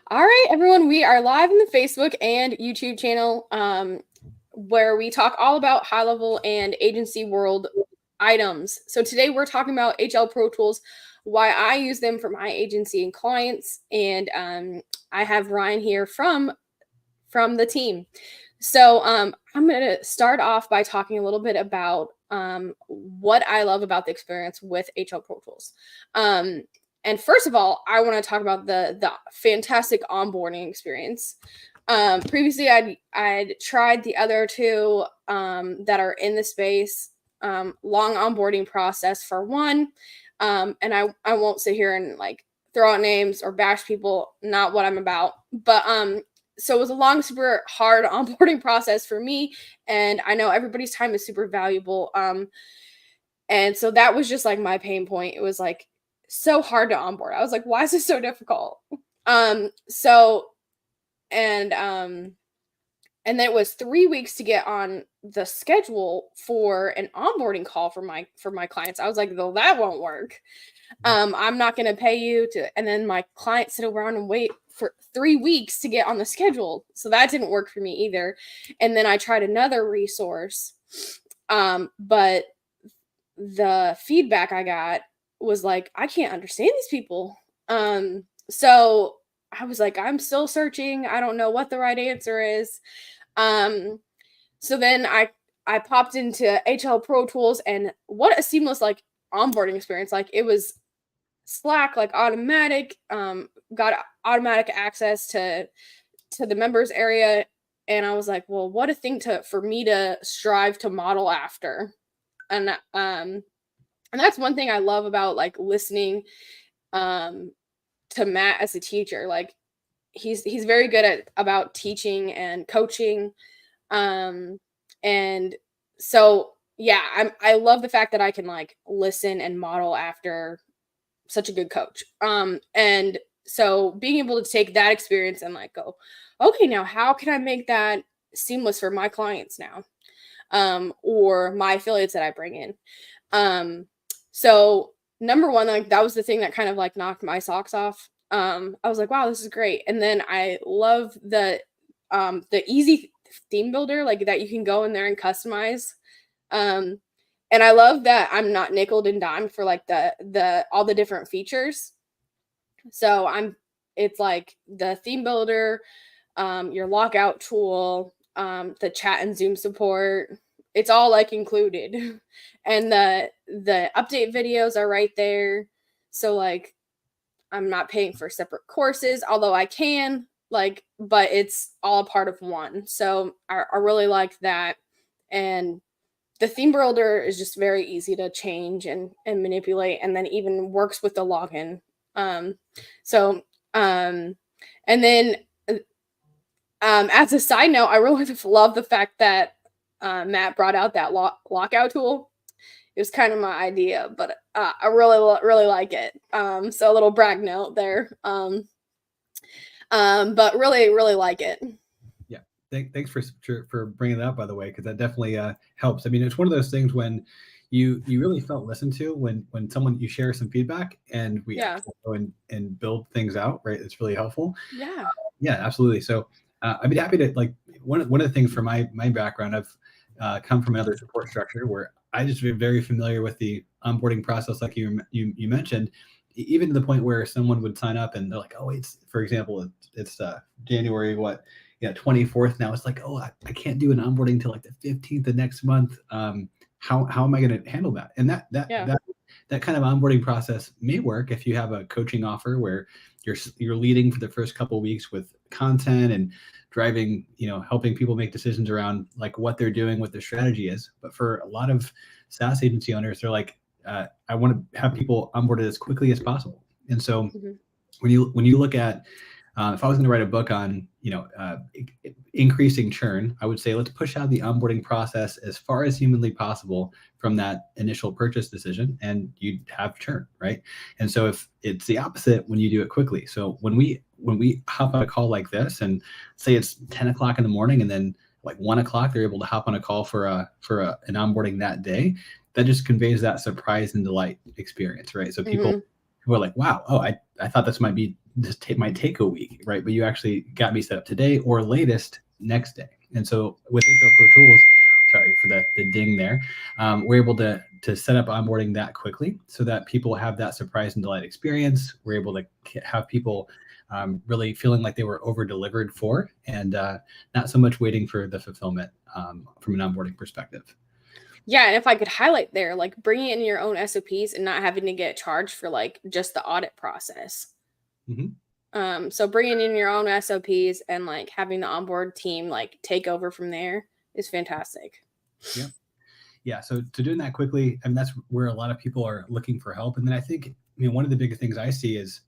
All right, everyone, we are live in the Facebook and YouTube channel where we talk all about high level and agency world items. So today we're talking about HLProTools, why I use them for my agency and clients, and I have Ryan here from the team. So I'm going to start off by talking a little bit about what I love about the experience with HLProTools. And first of all, I want to talk about the fantastic onboarding experience. Previously, I'd tried the other two that are in the space. Long onboarding process for one, and I won't sit here and like throw out names or bash people. Not what I'm about. But so it was a long, super hard onboarding process for me, and I know everybody's time is super valuable. And so that was just like my pain point. It was like so hard to onboard. I was like, why is this so difficult? So and then it was 3 weeks to get on the schedule for an onboarding call for my clients. I was like, well, that won't work. I'm not going to pay you to, and then my clients sit around and wait for 3 weeks to get on the schedule. So that didn't work for me either. And then I tried another resource. But the feedback I got was like, I can't understand these people. So I was like, I'm still searching. I don't know what the right answer is. So then I popped into HLProTools, and what a seamless like onboarding experience. Like it was Slack, like automatic, got automatic access to the members area. And I was like, well, what a thing for me to strive to model after. And that's one thing I love about like listening to Matt as a teacher. Like he's very good about teaching and coaching. And so yeah, I love the fact that I can like listen and model after such a good coach. And so being able to take that experience and like go, okay, now how can I make that seamless for my clients now? Or my affiliates that I bring in. So number one, like that was the thing that kind of like knocked my socks off. I was like, wow, this is great. And then I love the easy theme builder, like that you can go in there and customize. And I love that I'm not nickeled and dimed for like the all the different features. So it's like the theme builder, your lockout tool, the chat and Zoom support. It's all like included. And the update videos are right there. So like I'm not paying for separate courses, although I can, like, but it's all a part of one. So I really like that. And the theme builder is just very easy to change and manipulate, and then even works with the login. And then as a side note, I really love the fact that Matt brought out that lockout tool. It was kind of my idea, but I really like it. So a little brag note there. But really like it. Yeah, thanks for bringing that up, by the way, because that definitely helps. I mean, it's one of those things when you really felt listened to when someone you share some feedback and we actually go and build things out, right? It's really helpful. Yeah. Yeah, absolutely. So I'd be happy to like one of the things from my background, I've come from another support structure where I just been very familiar with the onboarding process, like you mentioned, even to the point where someone would sign up and they're like, oh, it's, for example, it's January 24th now. It's like, oh, I can't do an onboarding until like the 15th of next month. How am I going to handle that? And that kind of onboarding process may work if you have a coaching offer where you're leading for the first couple of weeks with content and driving, helping people make decisions around like what they're doing, what their strategy is. But for a lot of SaaS agency owners, they're like, I want to have people onboarded as quickly as possible. And so when you look at, if I was going to write a book on, increasing churn, I would say, let's push out the onboarding process as far as humanly possible from that initial purchase decision, and you'd have churn, right? And so if it's the opposite when you do it quickly. So when we hop on a call like this and say it's 10 o'clock in the morning and then like 1 o'clock, they're able to hop on a call for an onboarding that day, that just conveys that surprise and delight experience, right? So people who are like, wow, oh, I thought this might be might take a week, right? But you actually got me set up today or latest next day. And so with HLProTools, sorry for the ding there, we're able to set up onboarding that quickly so that people have that surprise and delight experience. We're able to have people really feeling like they were over delivered for, and not so much waiting for the fulfillment from an onboarding perspective. Yeah, and if I could highlight there, like bringing in your own SOPs and not having to get charged for like just the audit process. So bringing in your own SOPs and like having the onboard team like take over from there is fantastic. Yeah. So doing that quickly, I mean, that's where a lot of people are looking for help. And then I think, one of the biggest things I see is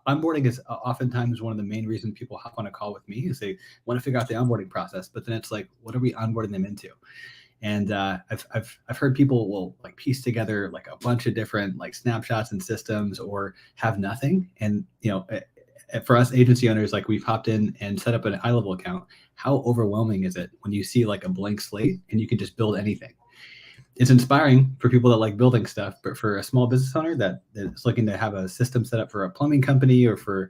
onboarding is oftentimes one of the main reasons people hop on a call with me is they want to figure out the onboarding process, but then it's like, what are we onboarding them into? And I've heard people will like piece together like a bunch of different like snapshots and systems or have nothing. And, for us agency owners, like we've hopped in and set up a HighLevel account. How overwhelming is it when you see like a blank slate and you can just build anything? It's inspiring for people that like building stuff, but for a small business owner that is looking to have a system set up for a plumbing company or for,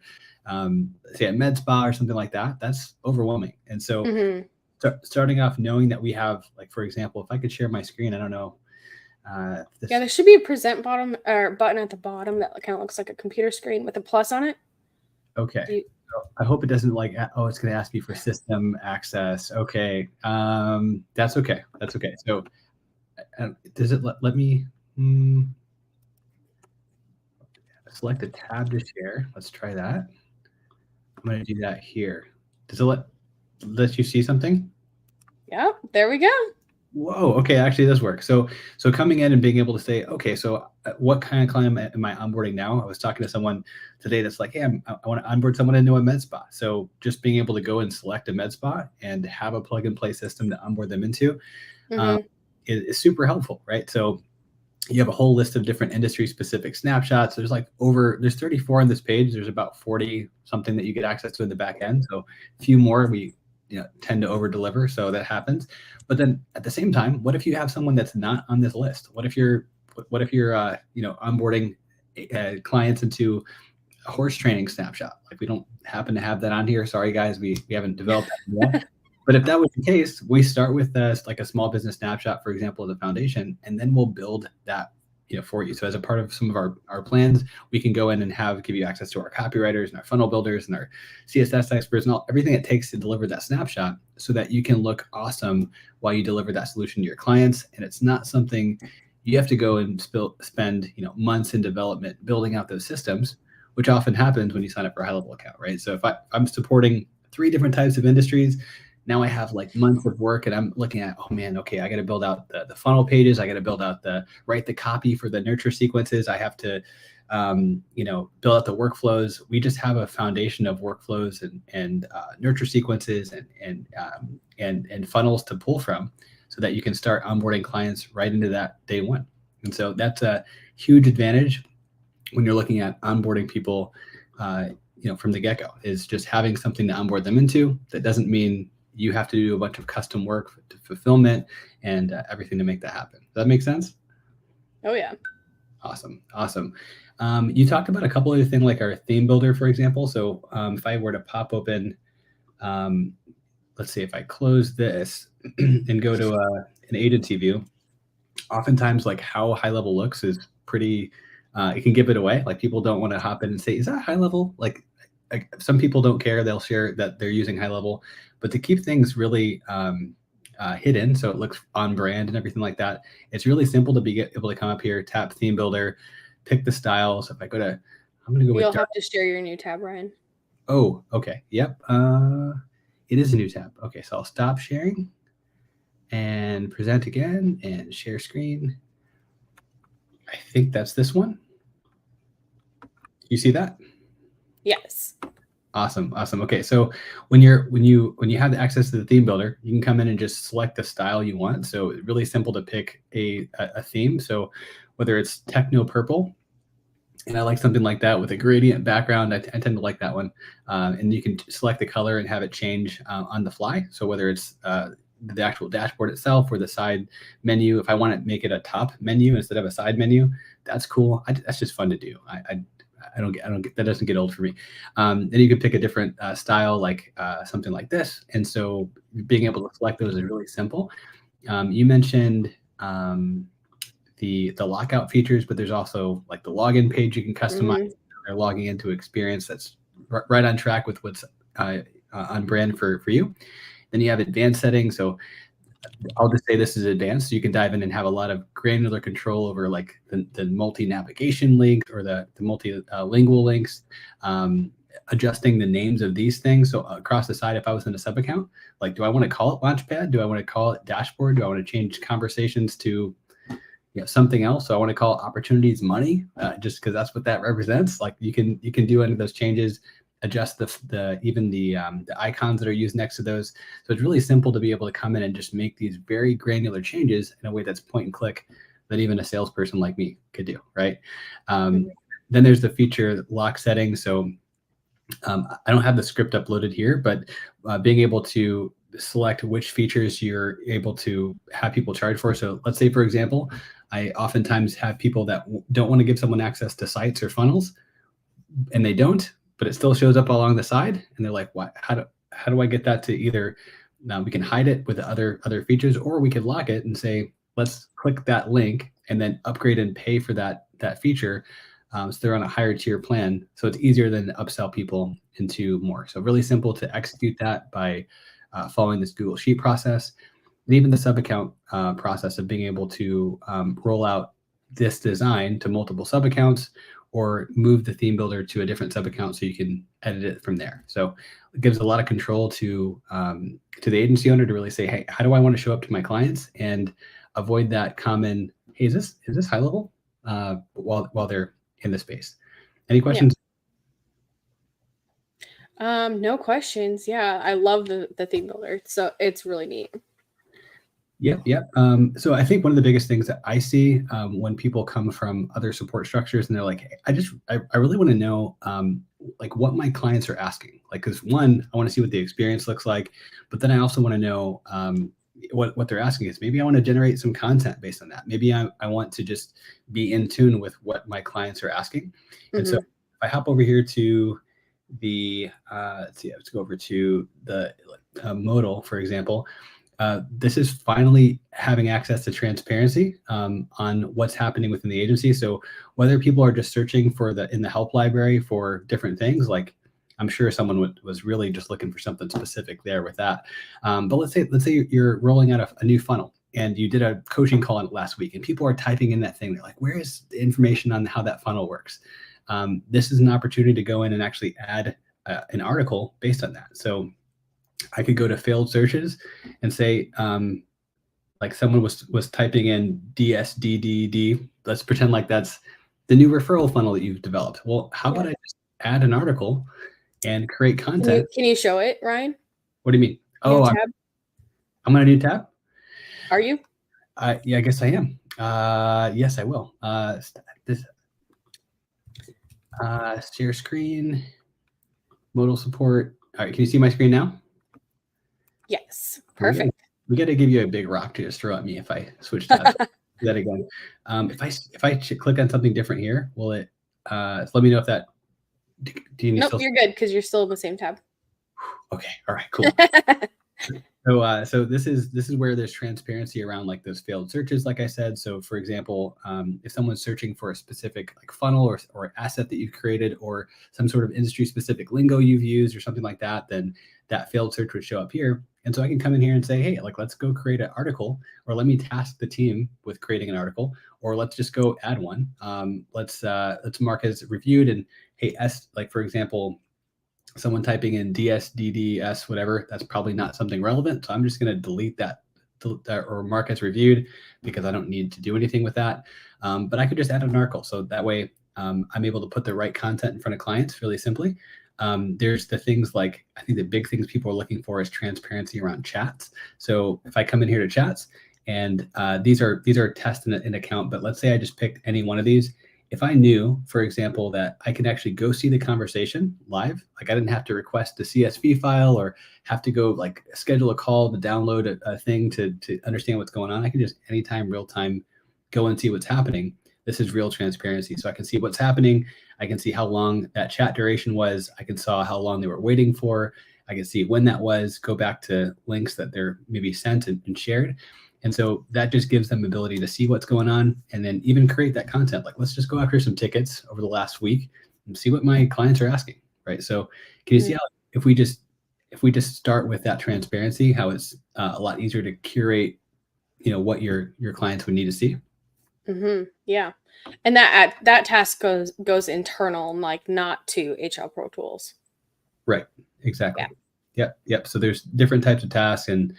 say, a med spa or something like that, that's overwhelming. And so starting off knowing that we have, like, for example, if I could share my screen, I don't know. Yeah, there should be a present button at the bottom that kind of looks like a computer screen with a plus on it. Okay. I hope it doesn't like, oh, it's going to ask me for system access. Okay. That's okay. That's okay. So does it let me select a tab to share? Let's try that. I'm going to do that here. Does it let you see something? Yep. There we go. Whoa. Okay. Actually, it does work. So coming in and being able to say, okay, so what kind of client am I onboarding now? I was talking to someone today that's like, hey, I want to onboard someone into a med spa. So just being able to go and select a med spa and have a plug and play system to onboard them into is super helpful, right? So you have a whole list of different industry specific snapshots. There's 34 on this page. There's about 40 something that you get access to in the back end. So a few more we tend to over deliver. So that happens. But then at the same time, what if you have someone that's not on this list? What if you're onboarding clients into a horse training snapshot? Like we don't happen to have that on here. Sorry guys, we haven't developed that yet. But if that was the case, we start with like a small business snapshot, for example, as a foundation, and then we'll build that for you. So as a part of some of our plans, we can go in and give you access to our copywriters and our funnel builders and our CSS experts and everything it takes to deliver that snapshot so that you can look awesome while you deliver that solution to your clients. And it's not something you have to go and spend months in development building out those systems, which often happens when you sign up for a HighLevel account, right? So if I'm supporting 3 different types of industries, now I have like months of work and I'm looking at, oh man, okay, I got to build out the funnel pages. I got to build out write the copy for the nurture sequences. I have to, build out the workflows. We just have a foundation of workflows and nurture sequences and funnels to pull from so that you can start onboarding clients right into that day one. And so that's a huge advantage when you're looking at onboarding people, from the get-go, is just having something to onboard them into. That doesn't mean you have to do a bunch of custom work to fulfillment and everything to make that happen. Does that make sense? Oh yeah. Awesome. You talked about a couple other things like our theme builder, for example. So if I were to pop open, let's see, if I close this and go to an agency view, oftentimes like how HighLevel looks is pretty, it can give it away. Like people don't want to hop in and say, is that HighLevel? Like some people don't care. They'll share that they're using HighLevel, but to keep things really hidden so it looks on brand and everything like that, it's really simple to be able to come up here, tap theme builder, pick the style. So if I go to, I'm going to go You'll have to share your new tab, Ryan. Oh, okay. Yep. It is a new tab. Okay. So I'll stop sharing and present again and share screen. I think that's this one. You see that? Yes. Awesome. Okay. So when you have the access to the theme builder, you can come in and just select the style you want. So it's really simple to pick a theme. So whether it's techno purple, and I like something like that with a gradient background, I tend to like that one. And you can select the color and have it change on the fly. So whether it's the actual dashboard itself or the side menu, if I want to make it a top menu instead of a side menu, that's cool. That's just fun to do. I don't get that doesn't get old for me. Then you can pick a different style, like something like this. And so being able to select those is really simple. You mentioned the lockout features, but there's also like the login page you can customize. Mhm. They're logging into experience that's right on track with what's on brand for you. Then you have advanced settings. So I'll just say this is advanced. So you can dive in and have a lot of granular control over like the multi-navigation links or the multi-lingual links, adjusting the names of these things. So across the side, if I was in a sub account, like, do I want to call it Launchpad? Do I want to call it Dashboard? Do I want to change conversations to something else? So I want to call it Opportunities Money, just because that's what that represents. Like you can do any of those changes, adjust even the icons that are used next to those. So it's really simple to be able to come in and just make these very granular changes in a way that's point and click that even a salesperson like me could do, right? Then there's the feature lock settings. So I don't have the script uploaded here, but being able to select which features you're able to have people charge for. So let's say, for example, I oftentimes have people that don't want to give someone access to sites or funnels, and they don't, but it still shows up along the side, and they're like, "What? How do I get that to either?" Now we can hide it with the other features, or we could lock it and say, "Let's click that link and then upgrade and pay for that feature." So they're on a higher tier plan, so it's easier than to upsell people into more. So really simple to execute that by following this Google Sheet process, and even the sub account process of being able to roll out this design to multiple sub accounts, or move the theme builder to a different sub account so you can edit it from there. So it gives a lot of control to the agency owner to really say, hey, how do I want to show up to my clients, and avoid that common, hey, is this HighLevel, while they're in the space. Any questions? No questions. Yeah, I love the theme builder. So it's really neat. Yep. So I think one of the biggest things that I see when people come from other support structures and they're like, hey, I really want to know like what my clients are asking. Like, because one, I want to see what the experience looks like, but then I also want to know what they're asking is. Maybe I want to generate some content based on that. Maybe I want to just be in tune with what my clients are asking. And so if I hop over here to the let's go over to the modal, for example. This is finally having access to transparency on what's happening within the agency. So whether people are just searching for in the help library for different things, like I'm sure someone was really just looking for something specific there with that. But let's say you're rolling out a new funnel, and you did a coaching call on it last week, and people are typing in that thing. They're like, where is the information on how that funnel works? This is an opportunity to go in and actually add an article based on that. So I could go to failed searches and say, like someone was typing in DSDDD. Let's pretend like that's the new referral funnel that you've developed. Well, how about I just add an article and create content? Can you show it, Ryan? What do you mean? New tab? I'm on a new tab. Are you? Yeah, I guess I am. Yes, I will. Share screen, modal support. All right, can you see my screen now? Yes, perfect. We got to give you a big rock to just throw at me if I switch tabs. Do that again. If I click on something different here, will it? Let me know if that. Nope, you're good because you're still in the same tab. Okay. All right. Cool. So this is where there's transparency around like those failed searches, like I said. So for example, if someone's searching for a specific like funnel or asset that you've created, or some sort of industry specific lingo you've used or something like that, then that failed search would show up here. And so I can come in here and say, hey, like, let's go create an article, or let me task the team with creating an article, or let's just go add one. Let's mark as reviewed, and hey, like for example, someone typing in DSDDS, whatever, that's probably not something relevant. So I'm just going to delete that or mark as reviewed, because I don't need to do anything with that. But I could just add an article. So that way I'm able to put the right content in front of clients really simply. There's the things like, I think the big things people are looking for is transparency around chats. So if I come in here to chats, and these are tests in an account, but let's say I just picked any one of these. If I knew, for example, that I could actually go see the conversation live, like I didn't have to request a CSV file or have to go like schedule a call to download a thing to understand what's going on. I can just anytime, real time, go and see what's happening. this is real transparency. So I can see what's happening. I can see how long that chat duration was. I can saw how long they were waiting for. I can see when that was, go back to links that they're maybe sent and shared. And so that just gives them ability to see what's going on and then even create that content. Like, let's just go after some tickets over the last week and see what my clients are asking, right? So can you see how if we just start with that transparency, how it's a lot easier to curate, what your clients would need to see? Yeah. And that task goes internal, like not to HLProTools. Right. Exactly. Yeah. Yep. So there's different types of tasks and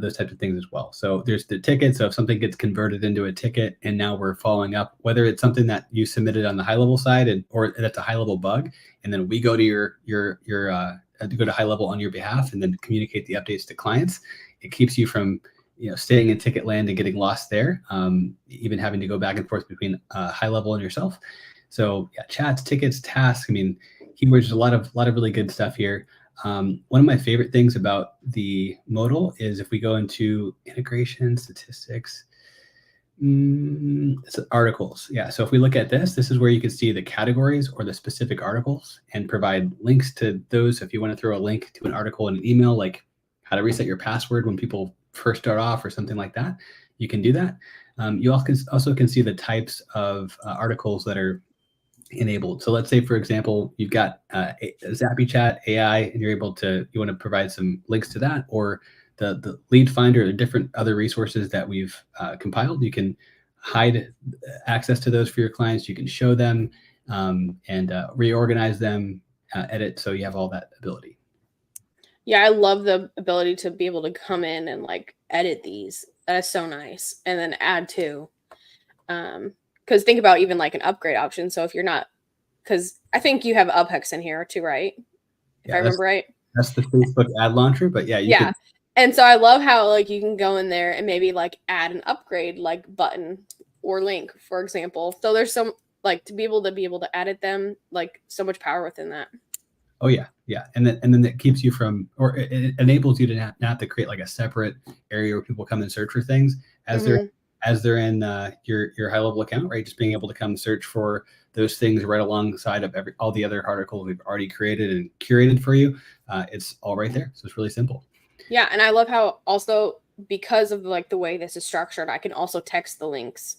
those types of things as well. So there's the ticket. So if something gets converted into a ticket and now we're following up, whether it's something that you submitted on the HighLevel side or that's a HighLevel bug, and then we go to your go to HighLevel on your behalf and then communicate the updates to clients, it keeps you from staying in ticket land and getting lost there, even having to go back and forth between HighLevel and yourself. So yeah, chats, tickets, tasks. I mean, keywords, a lot of really good stuff here. One of my favorite things about the modal is if we go into integration statistics, it's articles. Yeah. So if we look at this is where you can see the categories or the specific articles and provide links to those. If you want to throw a link to an article in an email, like how to reset your password when people first start off or something like that, you can do that. You also can see the types of articles that are enabled. So let's say, for example, you've got Zappy Chat AI, and you want to provide some links to that, or the lead finder, or different other resources that we've compiled. You can hide access to those for your clients. You can show them and reorganize them, edit. So you have all that ability. Yeah, I love the ability to be able to come in and like edit these. That is so nice. And then add to. Because think about even like an upgrade option. So if you're not, because I think you have UpHex in here too, right? If I remember right. That's the Facebook ad launcher, but yeah, you can. And so I love how like you can go in there and maybe like add an upgrade like button or link, for example. So there's some like to be able to edit them, like so much power within that. Oh yeah, and then that keeps you from, or it enables you to not have to create like a separate area where people come and search for things as they're in your HighLevel account, right? Just being able to come search for those things right alongside of all the other articles we've already created and curated for you. It's all right there, so it's really simple. Yeah, and I love how also because of like the way this is structured, I can also text the links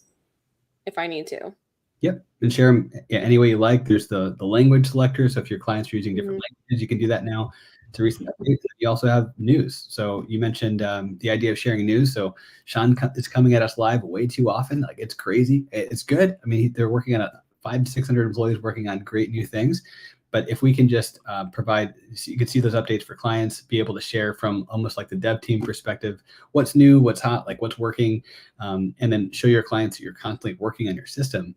if I need to. Yep, and share them any way you like. There's the language selector, so if your clients are using different languages, you can do that now to recent updates. You also have news. So you mentioned the idea of sharing news. So Sean is coming at us live way too often. Like, it's crazy. It's good. I mean, they're working on 500 to 600 employees working on great new things. But if we can just provide, you can see those updates for clients, be able to share from almost like the dev team perspective, what's new, what's hot, like what's working, and then show your clients that you're constantly working on your system.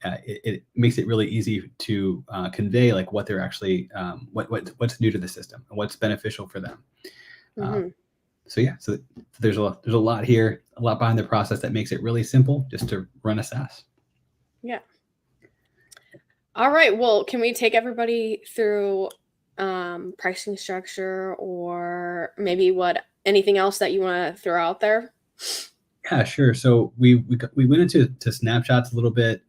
It makes it really easy to convey like what they're actually, what's new to the system and what's beneficial for them. So yeah, so there's a lot here, a lot behind the process that makes it really simple just to run a SaaS. Yeah. All right. Well, can we take everybody through pricing structure or maybe anything else that you want to throw out there? Yeah, sure. So we went into snapshots a little bit.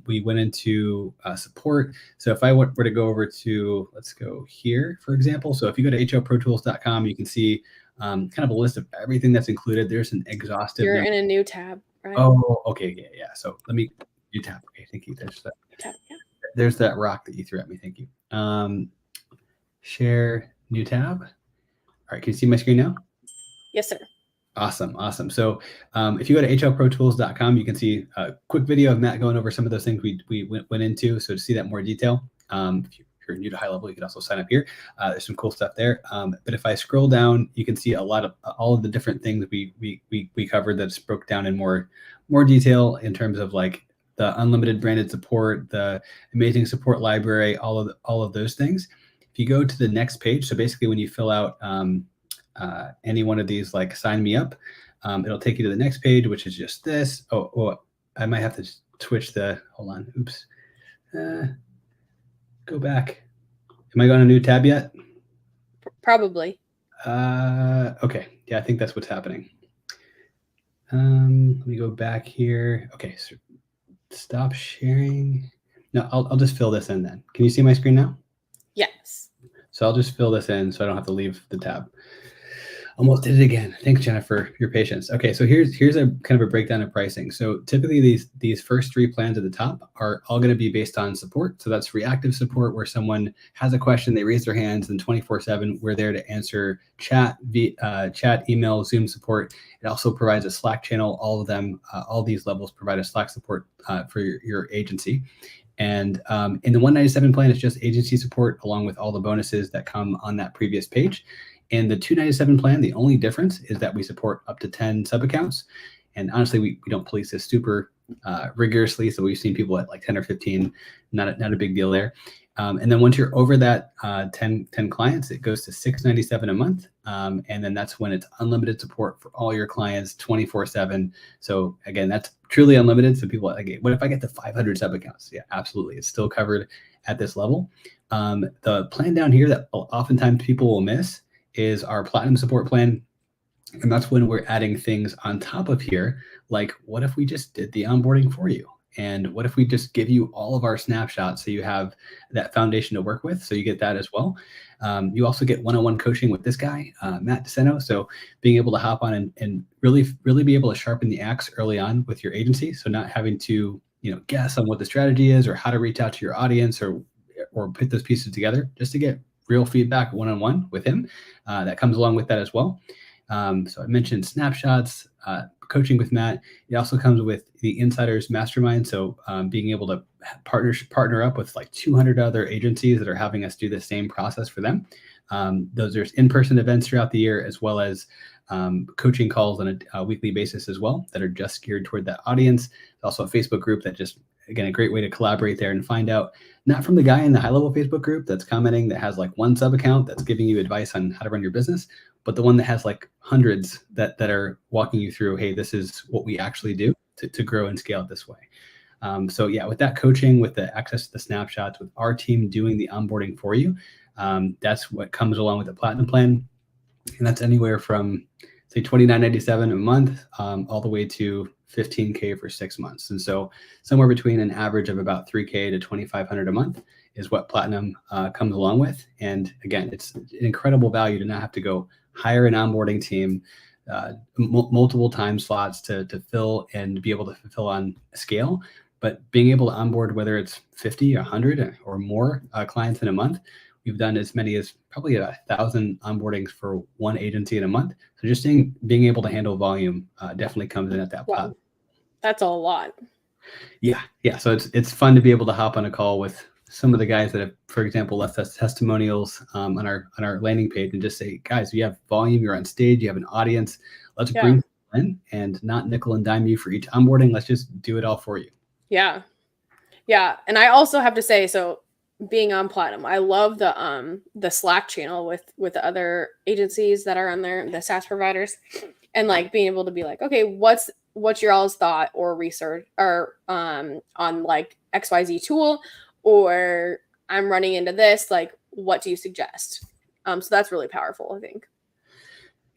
We went into support. So if I were to go over to, let's go here, for example. So if you go to HLProTools.com, you can see kind of a list of everything that's included. There's an exhaustive. You're in a new tab, right? Oh, okay. Yeah. So let me, new tab. Okay, thank you. There's that. Tab, yeah. There's that rock that you threw at me. Thank you. Share new tab. All right. Can you see my screen now? Yes, sir. Awesome. So if you go to HLProTools.com, you can see a quick video of Matt going over some of those things we went into. So to see that in more detail, if you're new to HighLevel, you can also sign up here. There's some cool stuff there. But if I scroll down, you can see all of the different things we covered that's broke down in more detail in terms of like the unlimited branded support, the amazing support library, all of those things. If you go to the next page, so basically when you fill out any one of these, like sign me up, it'll take you to the next page, which is just this. Oh, I might have to switch hold on. Oops. Go back. Am I on a new tab yet? Probably. Okay. Yeah, I think that's what's happening. Let me go back here. Okay. So stop sharing. No, I'll just fill this in then. Can you see my screen now? Yes. So I'll just fill this in so I don't have to leave the tab. Almost did it again. Thanks, Jennifer, for your patience. Okay, so here's a kind of a breakdown of pricing. So typically these first 3 plans at the top are all going to be based on support. So that's reactive support, where someone has a question, they raise their hands, and 24/7 we're there to answer chat, email, Zoom support. It also provides a Slack channel. All of them, all these levels provide a Slack support for your agency. And in the 197 plan, it's just agency support along with all the bonuses that come on that previous page. In the 297 plan, the only difference is that we support up to 10 sub accounts. And honestly, we don't police this super rigorously. So we've seen people at like 10 or 15, not a big deal there. And then once you're over that 10 clients, it goes to $697 a month. And then that's when it's unlimited support for all your clients 24/7. So again, that's truly unlimited. So people are like, what if I get to 500 sub accounts? Yeah, absolutely. It's still covered at this level. The plan down here that oftentimes people will miss is our platinum support plan. And that's when we're adding things on top of here, like what if we just did the onboarding for you? And what if we just give you all of our snapshots so you have that foundation to work with? So you get that as well. You also get one-on-one coaching with this guy, Matt DeSeno. So being able to hop on and really be able to sharpen the axe early on with your agency. So not having to, guess on what the strategy is or how to reach out to your audience or put those pieces together, just to get real feedback one-on-one with him. That comes along with that as well. So I mentioned snapshots, coaching with Matt. It also comes with the Insiders Mastermind. So being able to partner up with like 200 other agencies that are having us do the same process for them. There's in-person events throughout the year, as well as coaching calls on a weekly basis as well that are just geared toward that audience. There's also a Facebook group that just, again, a great way to collaborate there and find out, not from the guy in the HighLevel Facebook group that's commenting that has like one sub account that's giving you advice on how to run your business, but the one that has like hundreds that are walking you through, hey, this is what we actually do to grow and scale it this way. So yeah, with that coaching, with the access to the snapshots, with our team doing the onboarding for you, that's what comes along with the platinum plan. And that's anywhere from, say, $29.97 a month, all the way to $15K for 6 months. And so somewhere between an average of about $3K to $2,500 a month is what platinum comes along with. And again, it's an incredible value to not have to go hire an onboarding team, multiple time slots to fill and be able to fulfill on scale. But being able to onboard, whether it's 50, 100 or more clients in a month, we've done as many as probably 1,000 onboardings for one agency in a month. So just being able to handle volume definitely comes in at that Wow. That's a lot. Yeah. So it's fun to be able to hop on a call with some of the guys that have, for example, left us testimonials on our landing page and just say, guys, you have volume, you're on stage, you have an audience. Let's bring in and not nickel and dime you for each onboarding. Let's just do it all for you. Yeah. And I also have to say, so being on platinum, I love the Slack channel with the other agencies that are on there, the SaaS providers, and like being able to be like, okay, what's your all's thought or research or on like XYZ tool, or I'm running into this, like, what do you suggest? So that's really powerful, I think.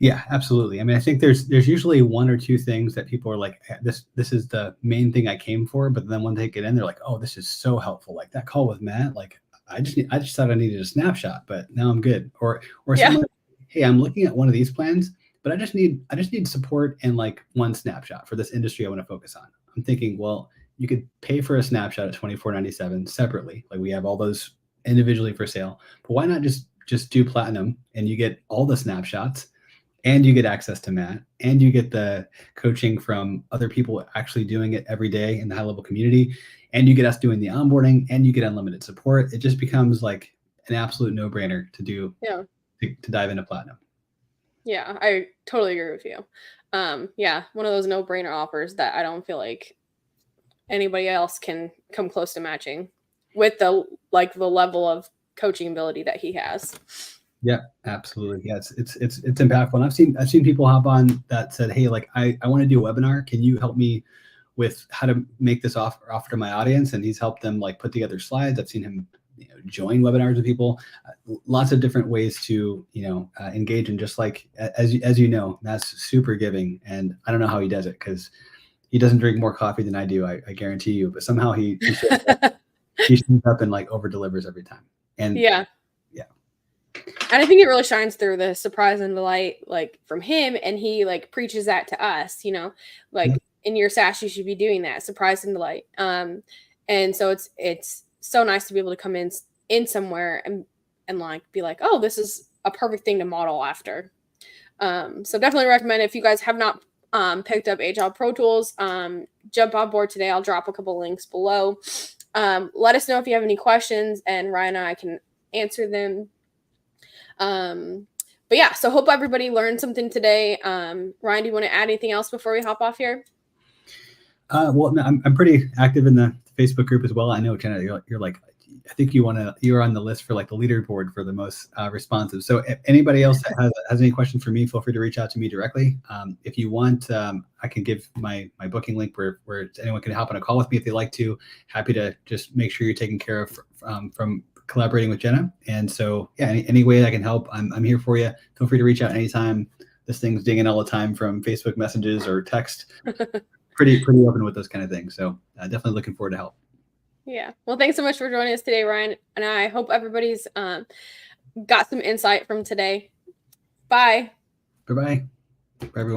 Yeah, absolutely. I mean, I think there's usually one or two things that people are like, this is the main thing I came for. But then when they get in, they're like, oh, this is so helpful. Like that call with Matt, like I just thought I needed a snapshot, but now I'm good. Or someone, hey, I'm looking at one of these plans, but I just need support and like one snapshot for this industry I want to focus on. I'm thinking, well, you could pay for a snapshot at $24.97 separately. Like we have all those individually for sale, but why not just do platinum and you get all the snapshots and you get access to Matt and you get the coaching from other people actually doing it every day in the HighLevel community. And you get us doing the onboarding and you get unlimited support. It just becomes like an absolute no-brainer to do, to dive into platinum. Yeah, I totally agree with you. One of those no-brainer offers that I don't feel like anybody else can come close to matching with the level of coaching ability that he has. Yeah, absolutely. Yeah, it's impactful. And I've seen people hop on that said, hey, like I want to do a webinar. Can you help me with how to make this offer to my audience? And he's helped them like put together slides. I've seen him join webinars with people, lots of different ways to engage. And just like as you know, Matt's super giving, and I don't know how he does it because he doesn't drink more coffee than I do. I guarantee you. But somehow he shows up and like over delivers every time. And yeah. And I think it really shines through the surprise and delight, like from him, and he like preaches that to us, like in your SaaS, you should be doing that, surprise and delight. And so it's so nice to be able to come in somewhere and like be like, oh, this is a perfect thing to model after. So definitely recommend it. If you guys have not picked up HLProTools, jump on board today. I'll drop a couple links below. Let us know if you have any questions, and Ryan and I can answer them. But yeah, so hope everybody learned something today. Ryan, do you want to add anything else before we hop off here? Well, no, I'm pretty active in the Facebook group as well. I know, Jenna, you're like, I think you're on the list for like the leaderboard for the most responsive. So if anybody else that has any questions for me, feel free to reach out to me directly. If you want, I can give my booking link where anyone can hop on a call with me if they like to. Happy to just make sure you're taken care of from collaborating with Jenna. And so, yeah, any way I can help, I'm here for you. Feel free to reach out anytime. This thing's dinging all the time from Facebook messages or text. pretty open with those kind of things. So definitely looking forward to help. Yeah. Well, thanks so much for joining us today, Ryan. And I hope everybody's got some insight from today. Bye. Bye-bye. Bye, everyone.